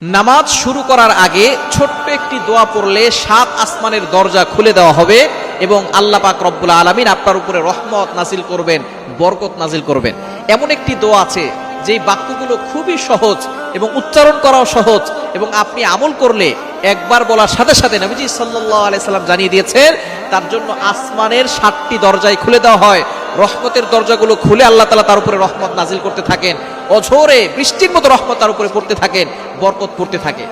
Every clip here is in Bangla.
নামাজ শুরু করার আগে ছোট্ট একটি দোয়া পড়লে 7 আসমানের দরজা খুলে দেওয়া হবে এবং আল্লাহ পাক রব্বুল আলামিন আপনার উপরে রহমত নাজিল করবেন, বরকত নাজিল করবেন। এমন একটি দোয়া আছে যেই বাক্যগুলো খুবই সহজ এবং উচ্চারণ করাও সহজ এবং আপনি আমল করলে একবার বলার সাথে সাথে নবীজি সাল্লাল্লাহু আলাইহি সাল্লাম জানিয়ে দিয়েছেন তার জন্য আসমানের 7টি দরজাই খুলে দেওয়া হয়। রহমতের দরজাগুলো খুলে আল্লাহ তাআলা তার উপরে রহমত নাজিল করতে থাকেন, অঝোরে বৃষ্টির মতো রহমত তার উপরে পড়তে থাকেন, বরকত পড়তে থাকে।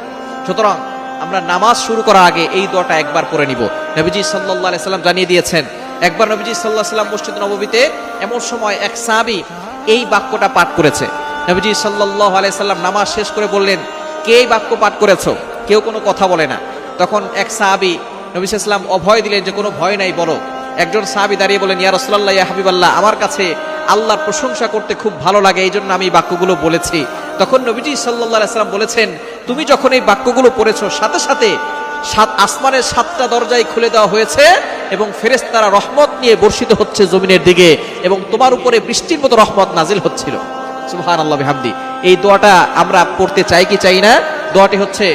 সুতরাং আমরা নামাজ শুরু করার আগে এই দোয়াটা একবার পড়ে নিব। নবীজি সাল্লাল্লাহু আলাইহি সাল্লাম জানিয়ে দিয়েছেন, একবার নবীজি সাল্লাল্লাহু আলাইহি সাল্লাম মসজিদ নববীতে এমন সময় এক সাহাবী এই বাক্যটা পাঠ করেছে। নবীজি সাল্লাল্লাহু আলাইহি সাল্লাম নামাজ শেষ করে বললেন, কে এই বাক্য পাঠ করেছো? কেউ কোনো কথা বলে না। তখন এক সাহাবী নবী সাল্লাল্লাহু আলাইহি সাল্লাম অভয় দিলেন যে কোনো ভয় নাই, বলো। একজন সাহাবী দাঁড়িয়ে বলেন, ইয়া রাসূলুল্লাহ, ইয়া হাবিবাল্লাহ, আমার কাছে আল্লাহর প্রশংসা করতে খুব ভালো লাগে, এই জন্য আমি বাক্যগুলো বলেছি। তখন নবীজি সাল্লাল্লাহু আলাইহি সাল্লাম বলেছেন, তুমি যখন এই বাক্যগুলো পড়েছো সাথে সাথে 7 আসমানের 7টা দরজাই খুলে দেওয়া হয়েছে এবং ফেরেশতারা রহমত নিয়ে বর্ষিত হচ্ছে জমিনের দিকে এবং তোমার উপরে বৃষ্টির মতো রহমত নাজিল হচ্ছিল। সুবহানাল্লাহ বিহামদি। এই দোয়াটা আমরা পড়তে চাই কি চাই না? দোয়াটি হচ্ছে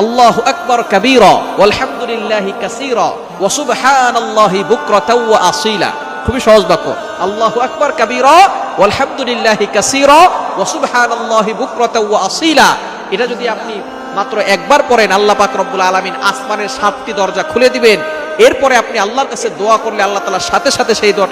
আল্লাহু আকবার কাবীরা ওয়ালহামদুলিল্লাহি কাসীরা ওয়া সুবহানাল্লাহি বুকরাতাও ওয়া আসীলা। খুবই সহজ বাক্য, আল্লাহু আকবার কাবীরা ওয়ালহামদুলিল্লাহি কাসীরা ওয়া সুবহানাল্লাহি বুকরাতাও ওয়া আসীলা। এটা যদি আপনি মাত্র একবার পড়েন, আল্লাহ পাক রব্বুল আলামিন আসমানের 7টি দরজা খুলে দিবেন। এরপরে আপনি আল্লাহর কাছে দোয়া করলে আল্লাহ তাআলা সাথে সাথে সেই দোয়া